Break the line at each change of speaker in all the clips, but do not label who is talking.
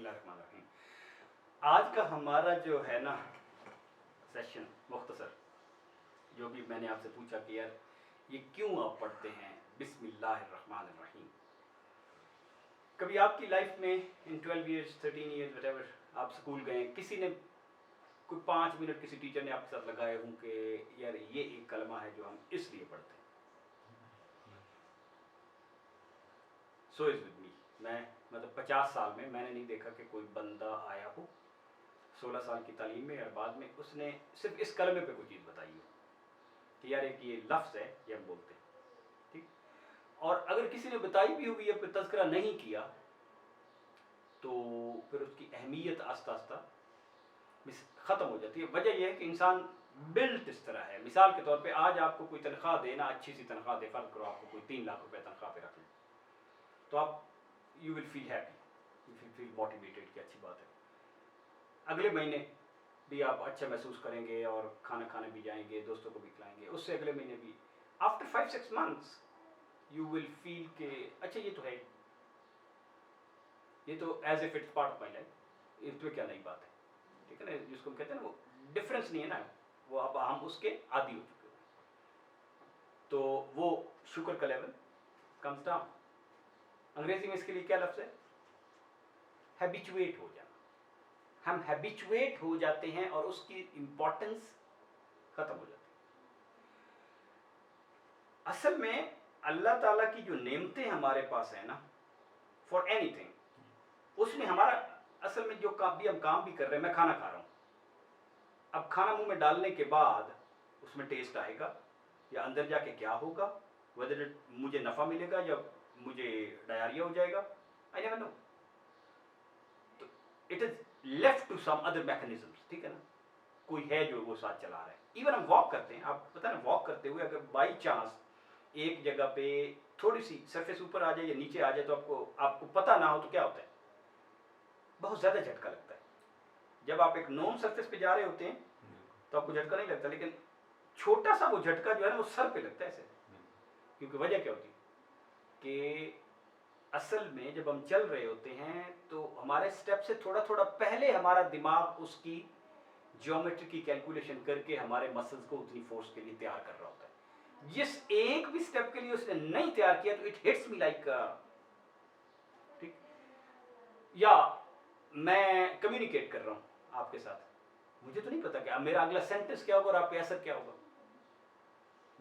اللہ الرحمن الرحیم. آج کا ہمارا جو ہے نا سیشن مختصر، جو بھی میں نے آپ سے پوچھا کہ یار یہ کیوں آپ پڑھتے ہیں بسم اللہ الرحمن الرحیم. کبھی آپ کی لائف میں ان 12 ایئرس 13 ایئرس وٹ ایور آپ اسکول گئے، کسی نے کوئی 5 منٹ کسی ٹیچر نے آپ کے ساتھ لگائے ہوں کہ یار یہ ایک کلمہ ہے جو ہم اس لیے پڑھتے ہیں. سو از ود می. میں مطلب 50 سال میں نے نہیں دیکھا کہ کوئی بندہ آیا ہو 16 سال کی تعلیم میں اور بعد میں اس نے صرف اس کلمے پہ کوئی چیز بتائی ہو کہ یار ایک یہ لفظ ہے یہ ہم بولتے ہیں. ٹھیک. اور اگر کسی نے بتائی بھی ہوئی ہے پھر تذکرہ نہیں کیا تو پھر اس کی اہمیت آہستہ آہستہ ختم ہو جاتی ہے. وجہ یہ ہے کہ انسان بلٹ اس طرح ہے. مثال کے طور پہ آج آپ کو کوئی تنخواہ دینا، اچھی سی تنخواہ دے، فرض کرو آپ کو کوئی 3 لاکھ روپے تنخواہ پہ رکھ لیں، تو آپ you will feel happy, you will feel motivated کہ اچھی بات ہے. اگلے مہینے بھی آپ اچھا محسوس کریں گے اور کھانا کھانے بھی جائیں گے، دوستوں کو بھی کھلائیں گے. اس سے اگلے مہینے بھی after 5-6 months you will feel کہ اچھا یہ تو ہے، یہ تو as if it's part of my life, اس میں کیا نئی بات ہے. ٹھیک ہے نا، جس کو ہم کہتے ہیں نا وہ ڈفرینس نہیں ہے نا، وہ اب ہم اس کے عادی ہو چکے ہیں. تو وہ شکر کا لیول کمز ڈاؤن. انگریزی میں اس کے لیے کیا لفظ ہے؟ ہیبیچویٹ ہو جانا. ہم ہیبیچویٹ ہو جاتے ہیں اور اس کی امپورٹنس ختم ہو جاتی ہے. اصل میں اللہ تعالیٰ کی جو نعمتیں ہمارے پاس ہیں نا فار اینی تھنگ، اس نے ہمارا اصل میں جو بھی ہم کام بھی کر رہے ہیں، میں کھانا کھا رہا ہوں، اب کھانا منہ میں ڈالنے کے بعد اس میں ٹیسٹ آئے گا یا اندر جا کے کیا ہوگا، ویدر مجھے نفع ملے گا یا مجھے ڈائریا ہو جائے گا، آئی نیور نو. تو it is left to some other mechanisms. ٹھیک ہے نا، کوئی ہے جو وہ ساتھ چلا رہا ہے. ایون ہم واک کرتے ہیں، آپ پتہ نا واک کرتے ہوئے اگر بائی چانس ایک جگہ پہ تھوڑی سی سرفیس اوپر آ جائے یا نیچے آ جائے تو آپ کو پتہ نہ ہو تو کیا ہوتا ہے؟ بہت زیادہ جھٹکا لگتا ہے. جب آپ ایک نون سرفیس پہ جا رہے ہوتے ہیں تو آپ کو جھٹکا نہیں لگتا، لیکن چھوٹا سا وہ جھٹکا جو ہے نا وہ سر پہ لگتا ہے ایسے. کیونکہ وجہ کیا ہوتی ہے کہ اصل میں جب ہم چل رہے ہوتے ہیں تو ہمارے سٹیپ سے تھوڑا تھوڑا پہلے ہمارا دماغ اس کی جیومیٹری کی کیلکولیشن کر کے ہمارے مسلز کو اتنی فورس کے لیے تیار کر رہا ہوتا ہے. جس ایک بھی سٹیپ کے لیے اس نے نہیں تیار کیا تو اٹ ہٹس می لائک ٹھیک. یا میں کمیونیکیٹ کر رہا ہوں آپ کے ساتھ، مجھے تو نہیں پتا کہ میرا اگلا سینٹنس کیا ہوگا اور آپ کا اثر کیا ہوگا.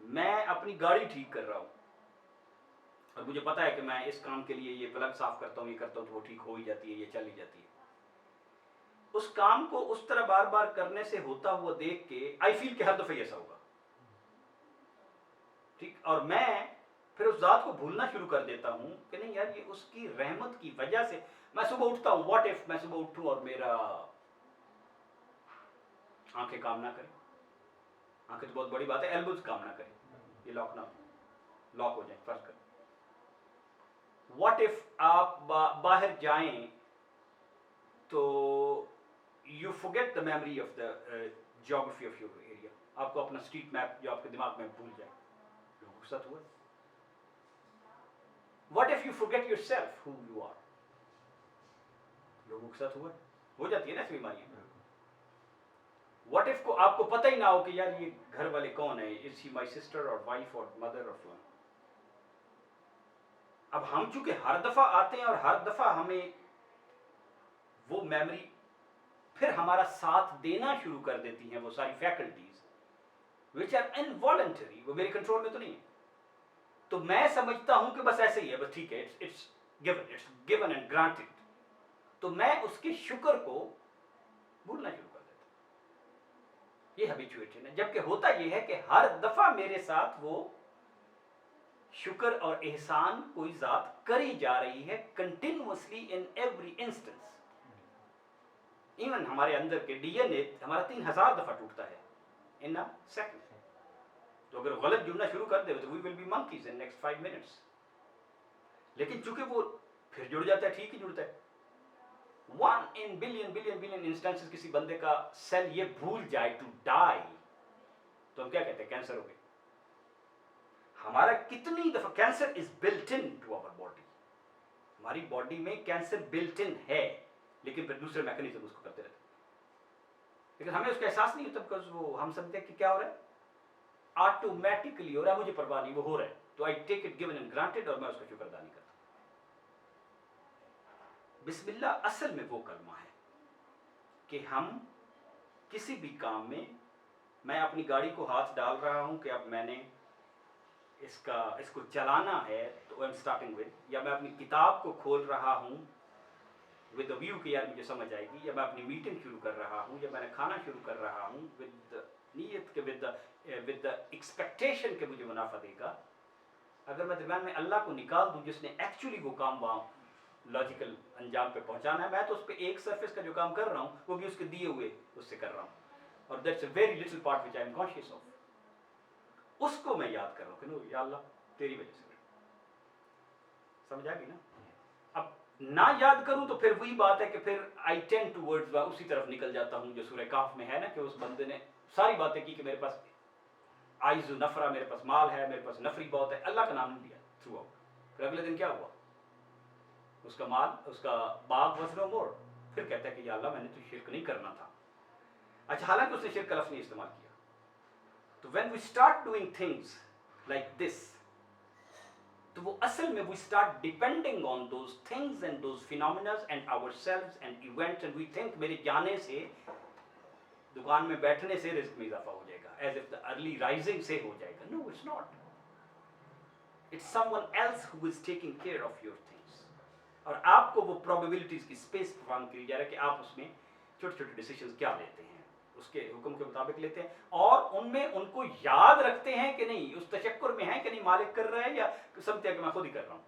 میں اپنی گاڑی ٹھیک کر رہا ہوں اور مجھے پتا ہے کہ میں اس کام کے لیے یہ پلگ صاف کرتا ہوں، یہ کرتا ہوں تو وہ ٹھیک ہو ہی جاتی ہے، یہ چل ہی جاتی ہے. اس کام کو اس طرح بار بار کرنے سے ہوتا ہوا دیکھ کے آئی فیل کہ ہر دفعہ ایسا ہوگا. ٹھیک. اور میں پھر اس ذات کو بھولنا شروع کر دیتا ہوں کہ نہیں یار یہ اس کی رحمت کی وجہ سے میں صبح اٹھتا ہوں. واٹ اف میں صبح اٹھوں اور میرا آنکھیں کام نہ کریں. آنکھیں تو بہت بڑی بات ہے، ایلبوز کام نہ کریں، یہ لاک ہو جائیں فرض کریں. واٹ اف آپ باہر جائیں تو you forget the memory of the geography of your area. آپ کو اپنا اسٹریٹ میپ جو آپ کے دماغ میں بھول جائے. لوگوں کے ساتھ ہوا. What if you forget yourself who you are. لوگوں کے ساتھ ہو جاتی ہے نا ایسی بیماریاں. واٹ اف کو آپ کو پتہ ہی نہ ہو کہ یار یہ گھر والے کون ہے، از ہی مائی سسٹر اور وائف اور مدر اور فلان. اب ہم چونکہ ہر دفعہ آتے ہیں اور ہر دفعہ ہمیں وہ میموری پھر ہمارا ساتھ دینا شروع کر دیتی ہیں، وہ ساری فیکلٹیز وچ آر انوالنٹری، وہ میرے کنٹرول میں تو نہیں ہے. تو میں سمجھتا ہوں کہ بس ایسے ہی ہے، بس ٹھیک ہے، اٹس گیون اینڈ گرانٹڈ. تو میں اس کے شکر کو بھولنا شروع کر دیتا ہوں. یہ ہیبیچویشن ہے. جبکہ ہوتا یہ ہے کہ ہر دفعہ میرے ساتھ وہ شکر اور احسان کوئی ذات کری جا رہی ہے continuously in every instance. Even ہمارے اندر کے ڈی این اے ہمارا 3000 دفعہ ٹوٹتا ہے ان اے سیکنڈ. تو اگر غلط جڑنا شروع کر دے تو we will be monkeys in next 5 minutes. لیکن چونکہ وہ پھر جڑ جاتا ہے، ٹھیک ہی جڑتا ہے. 1 in billion انسٹنسز کسی بندے کا سیل یہ بھول جائے ٹو ڈائی تو ہم کیا کہتے ہیں؟ کینسر ہو گئی. ہمارا کتنی دفعہ cancer is built in to our body. ہماری باڈی میں کینسر بلٹ ان ہے، लेकिन फिर दूसरे मैकेनिज्म उसको करते रहते हैं। लेकिन हमें उसका एहसास नहीं होता, बिकॉज वो हम समझते हैं कि क्या हो रहा है, ऑटोमेटिकली हो रहा है, मुझे परवाह नहीं, वो हो रहा है, तो I take it given and granted और मैं उसका शुक्र अदा नहीं करता। बिस्मिल्लाह असल में वो कलमा है कि हम किसी भी काम में, मैं अपनी गाड़ी को हाथ डाल रहा हूं कि अब मैंने इसको चलाना है, तो आई एम स्टार्टिंग विद, या मैं अपनी किताब को खोल रहा हूं विद द व्यू कि यार मुझे समझ आएगी, या मैं अपनी मीटिंग शुरू कर रहा हूं, या मैंने खाना शुरू कर रहा हूं विद नीयत के विद द एक्सपेक्टेशन के मुझे मुनाफा देगा। अगर मैं दरम्यान में अल्लाह को निकाल दूं जिसने एक्चुअली वो काम वहाँ लॉजिकल अंजाम पे पहुंचाना है, मैं तो उस पर एक सरफेस का जो काम कर रहा हूँ वो भी उसके दिए हुए उससे कर रहा हूँ, और that's a very little part which I am conscious of. उसको मैं याद कर रहा हूँ कि नो या अल्लाह तेरी वजह से, समझ आ गई ना। अब ना याद करूं तो फिर वही बात है कि फिर आई टेंड टुवर्ड्स उसी तरफ निकल जाता हूं जो सूरह काफ में है ना, कि उस बंदे ने सारी बातें की कि मेरे पास आइज़ु नफरा, मेरे पास माल है, मेरे पास नफरी बहुत है, अल्लाह का नाम नहीं लिया थ्रू आउट। फिर अगले दिन क्या हुआ, उसका माल, उसका बाग वज़ नो मोर। फिर कहता है कि या अल्लाह मैंने तो शिरक नहीं करना था। अच्छा, हालांकि उसने शिरक का लफ्ज़ नहीं इस्तेमाल किया। तो when we start doing things like this, तो वो असल में we start depending on those things and those phenomena and ourselves and events, and we think मेरे जाने से, दुकान में बैठने से रिस्क में इजाफा हो जाएगा, as if the early rising से हो जाएगा। No, it's not, it's someone else who is taking care of your things. और आपको वो प्रोबेबिलिटीज की स्पेस प्रदान की जा रहा है कि आप उसमें छोटे छोटे डिसीजंस क्या लेते हैं, उसके हुक्म के मुताबिक लेते हैं, और उनमें उनको याद रखते हैं कि नहीं, उस तशक्कुर में है कि नहीं मालिक कर रहा है, या समझते हैं कि मैं खुद ही कर रहा हूं।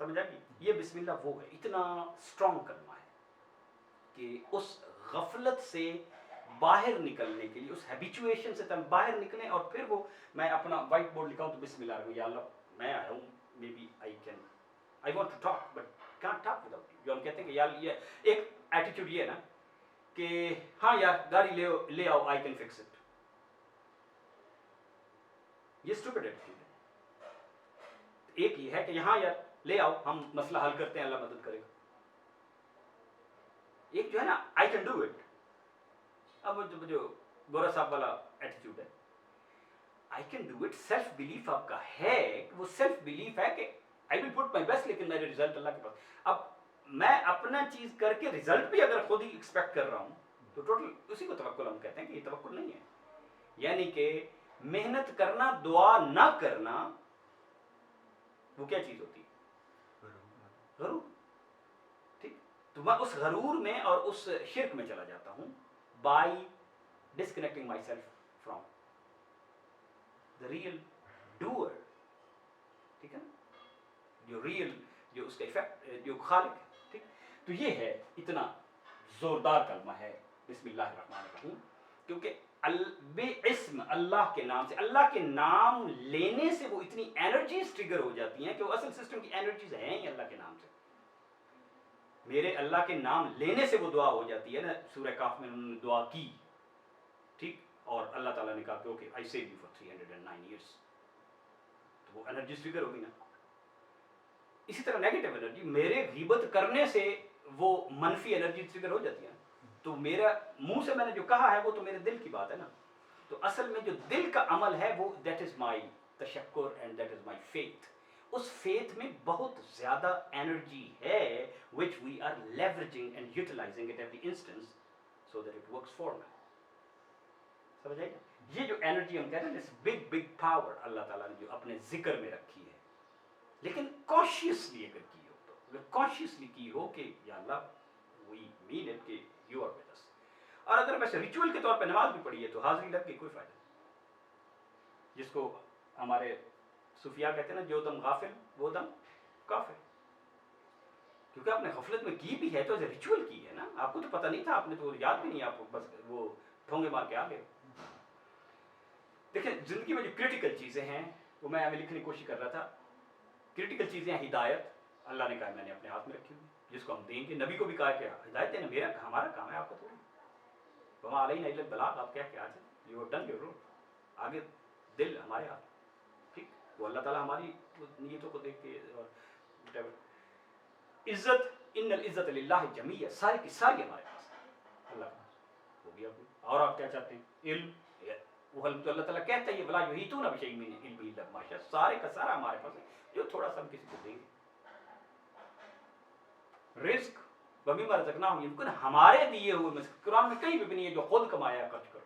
समझ आ गई? ये बिस्मिल्लाह वो है, इतना स्ट्रॉन्ग कलमा है कि उस गफलत से बाहर निकलने के लिए, उस हैबिचुएशन से तब बाहर निकलें, और फिर वो, मैं अपना वाइट बोर्ड लिखा हूं तो बिस्मिल्लाह या अल्लाह मैं आया हूं, maybe I want to talk but can't talk without you. जो हम कहते हैं कि यार ये एक एटीट्यूड ये है ना कि हाँ यार गाड़ी ले आओ, आई कैन फिक्स इट। ये स्टूपिड एटीट्यूड है। एक ये है कि हाँ यार ले आओ, हम मसला हल करते हैं, अल्लाह मदद करेगा। एक जो है ना आई कैन डू इट, अब जो गोरा साहब वाला एटीट्यूड है, I can do it, self belief आपका है, वो सेल्फ बिलीफ है कि I will put my best, लेकिन मेरे रिजल्ट अल्लाह के पास। अब मैं अपना चीज करके रिजल्ट भी अगर खुद ही एक्सपेक्ट कर रहा हूं, तो टोटल उसी को तवक्कुल हम कहते हैं कि ये तवक्कुल नहीं है। यानी कि मेहनत करना, दुआ ना करना, वो क्या चीज होती है? गरूर। ठीक, तो मैं उस गरूर में और उस शिर्क में चला जाता हूं by disconnecting myself from the real doer. ठीक है ना, जो रियल, जो उसका इफेक्ट, जो खालिक है। ठीक, तो ये है, इतना जोरदार कलमा है बिस्मिल्लाहिर्रहमानिर्रहीम, क्योंकि बेइस्म अल्लाह के नाम से, अल्लाह के नाम लेने से वो इतनी एनर्जीज ट्रिगर हो जाती हैं कि वो असल सिस्टम की एनर्जीज हैं ही अल्लाह के नाम से। मेरे अल्लाह के नाम लेने से वो दुआ हो जाती है ना, सूरह काफ में उन्होंने दुआ की, ठीक, और अल्लाह ताला ने कहा कि okay I save you for 309 years, तो वो एनर्जी ट्रिगर होगी ना। इसी तरह नेगेटिव एनर्जी, मेरे गीबत करने से वो मनफी एनर्जी ट्रिगर हो जाती है, तो मेरा मुंह से मैंने जो कहा है वो तो मेरे दिल की बात है ना। तो असल में जो दिल का अमल है वो दैट इज माई तशक्कुर and that is my faith. उस फेथ में बहुत ज्यादा एनर्जी है which we are leveraging and utilizing at every instance so that it works for me। समझ आएगा? ये जो एनर्जी हम कहते हैं, दिस बिग बिग पावर अल्लाह ताला ने जो अपने जिक्र में रखी है, लेकिन कॉन्शियसली अगर की हो, तो अगर कॉन्शियसली की हो कि या अल्लाह वी मीन इट कि यू आर विद अस, और अगर वैसे रिचुअल के तौर पे नमाज भी पढ़ी है तो हाजिरी लग गई, कोई फायदा नहीं। जिसको हमारे सूफिया कहते हैं ना, जो दम गाफिल वो दम काफिर, क्योंकि आपने गफलत में की भी है तो एज रिचुअल की है ना, आपको तो पता नहीं था, आपने तो याद भी नहीं, आपको बस वो ठोंगे मार के आ गए। देखिए जिंदगी में जो क्रिटिकल चीजें हैं वो मैं अभी लिखने की कोशिश कर रहा था। क्रिटिकल चीजें, हिदायत अल्लाह ने कहा मैंने अपने हाथ में रखी हुई, जिसको हम देंगे। नबी को भी कहा कि हिदायत देना मेरा, हमारा काम है, आपका थोड़ी। वमा अलैना इल्लल बलाग, आप क्या आज you have done your role, आगे दिल हमारे हाथ। ठीक, वो अल्लाह ताला हमारी नीयतों को देख के, और इज्जत इन्नल इज्जत लिल्लाहि जमीय्या, सारी की सारी हमारे पास है अल्लाह के पास, वो भी आप। और आप क्या चाहते हैं? इल्म, वो तो अल्लाह ताला कहता है वला युहीतूना बिशैइन मिन इल्मिही इल्ला बिमा शाअ, सारे का सारा हमारे पास है, जो थोड़ा सा हम किसी को देंगे। रिस्क वमिम्मा रज़क़नाहुम युनफ़िक़ून, हमारे दिए हुए में, कुरान में कहीं भी नहीं है जो खुद कमाया खर्च करो।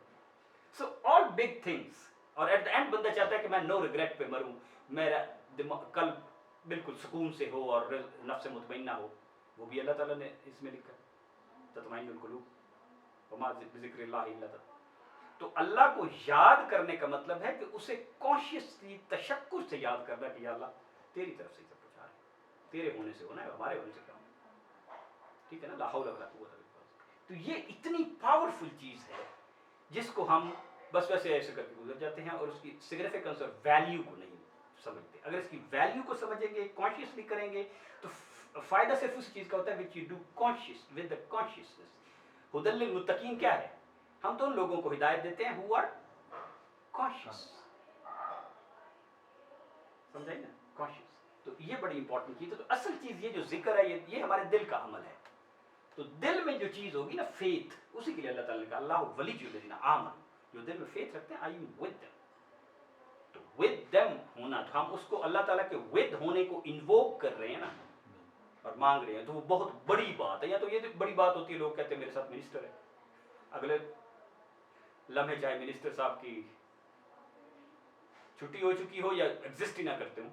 सो ऑल बिग थिंग्स, और एट द एंड बंदा चाहता है कि मैं नो रिग्रेट पे मरूं, मेरा कल बिल्कुल सुकून से हो और नफ्स मुतमइन्ना हो, वो भी अल्लाह ताला ने इसमें लिखा है तत्माइनुल कुलूब वमा बिज़िक्रिल्लाहि इल्ला तत्मा। तो अल्लाह को याद करने का मतलब है कि उसे कॉन्शियसली तशक्कुर से याद करना कि या अल्लाह तेरी तरफ से सब कुछ आ रहा है, तेरे होने से होना है, हमारे होने से काम, ठीक है ना, ला हौला वला कुव्वता इल्ला बिल्लाह। तो ये इतनी पावरफुल चीज़ है जिसको हम बस वैसे ऐसे करके गुजर जाते हैं और उसकी सिग्निफिकेंस और वैल्यू को नहीं समझते। अगर इसकी वैल्यू को समझेंगे, कॉन्शियसली करेंगे, तो फायदा सिर्फ उस चीज़ का होता है which you do conscious with the consciousness. हुदल लिल मुत्तकीन क्या है? हम तो उन लोगों को हिदायत देते हैं हु आर कॉन्शियस, समझाइए ना, कॉन्शियस। तो ये बड़ी इंपॉर्टेंट चीज़ है। तो असल चीज़ ये जो जिक्र है ये हमारे दिल का अमल है। तो दिल में जो चीज़ होगी ना, फेथ, उसी के लिए अल्लाह ताला ने कहा अल्लाह वलियुल्लज़ीना आमनू, जो दिल में फेथ रखते हैं, आई एम विद देम। तो विद देम होना, तो हम उसको अल्लाह ताला के विद होने को इन्वोक कर रहे हैं ना, और मांग रहे हैं, तो वो बहुत बड़ी बात है। या तो ये बड़ी बात होती है, लोग कहते हैं मेरे साथ मिनिस्टर है, अगले लम्हे चाहे मिनिस्टर साहब की छुट्टी हो चुकी हो या एग्जिस्ट ही ना करते हो,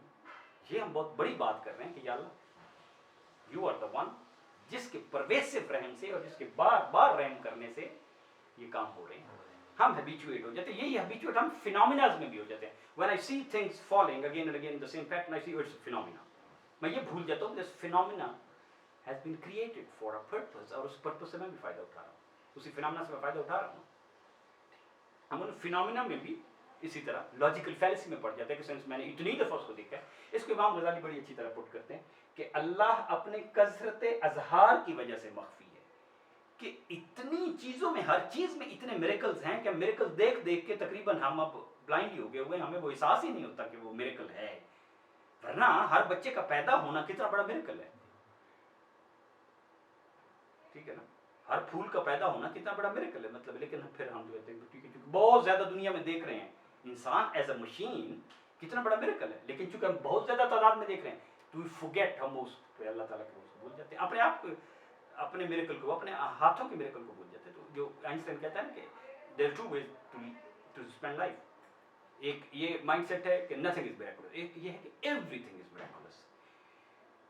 ये हम बहुत बड़ी बात कर रहे हैं कि या अल्लाह यू आर द वन, जिसके परवेसिव रहम से और जिसके बार बार रहम करने से ये काम हो रहे हैं। हम हैबिचुएट हो जाते हैं, यही हैबिचुएट हम फिनोमिनाज में भी हो जाते हैं। When I see things following again and again the same pattern, I see it's a phenomena. मैं ये भूल जाता हूँ this phenomena has been created for a purpose, और उस पर्पस से मैं भी फायदा उठा रहा हूँ, उसी फिनोमिना से मैं फायदा उठा रहा हूँ। हम उन फिनोमिना में भी इसी तरह लॉजिकल फैलेसी में पड़ जाते हैं कि सेंस मैंने इतनी दफ़ा उसको देखा है। इसको इमाम गज़ाली बड़ी अच्छी तरह पुट करते हैं कि अल्लाह अपने कसरत अजहार की वजह से मख्फी है, कि इतनी चीज़ों में, हर चीज़ में इतने मिरेकल्स हैं कि मिरेकल्स देख देख के तकरीबन हम अब ब्लाइंड हो गए हुए, हमें वो एहसास ही नहीं होता कि वो मिरेकल है। वरना हर बच्चे का पैदा होना कितना बड़ा मिरेकल है, ठीक है ना, हर फूल का पैदा होना कितना बड़ा मिरेकल है, मतलब। लेकिन फिर हम कहते हैं ठीक है, बहुत ज़्यादा दुनिया में देख रहे हैं इंसान एज अ मशीन कितना बड़ा मिरेकल है, लेकिन चूंकि हम बहुत ज़्यादा तादाद में देख रहे हैं तो वी फॉरगेट, हम उस अल्लाह ताला को भूल जाते हैं, अपने आप को, अपने मिरेकल को, अपने हाथों के मिरेकल को भूल जाते हैं। तो जो आइंस्टाइन कहता है ना कि there two ways to spend life, एक ये माइंडसेट है कि नथिंग इज मिरेकुलस, एक ये है कि एवरीथिंग इज मिरेकुलस।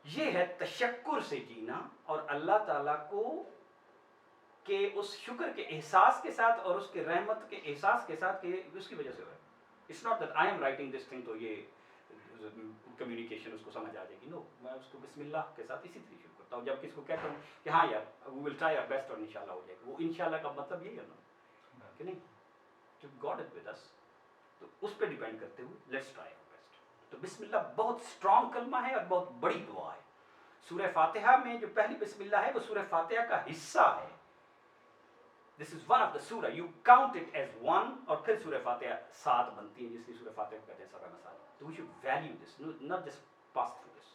ये है तशक्कुर से जीना और अल्लाह ताला को के उस शुक्र के एहसास के साथ और उसके रहमत के एहसास के साथ कि उसकी वजह से हो रहा है। It's not that I am writing this thing तो ये कम्युनिकेशन उसको समझ आ जाएगी, नो, मैं उसको बिस्मिल्लाह के साथ इसी तरीके शुरू करता हूँ। जब किसको कहता हूँ कि हाँ यार we will try our best और इंशाल्लाह हो जाएगा, वो इंशाल्लाह का मतलब यही है ना कि नहीं, तो गॉड इज विद अस, तो उस पर डिपेंड करते हुए लेट्स ट्राई आवर बेस्ट। तो बिस्मिल्लाह बहुत स्ट्रॉन्ग कलमा है और बहुत बड़ी दुआ है। सूरह फातिहा में जो पहली बिस्मिल्लाह है वो सूरह फातिहा का हिस्सा है। This is one of the सूरा, you count it as one, और फिर सूरह फातिहा 7 बनती है, जिसकी सूरह फातिहा कहते हैं 7 मसाइल। तो we should value this, not just pass through this.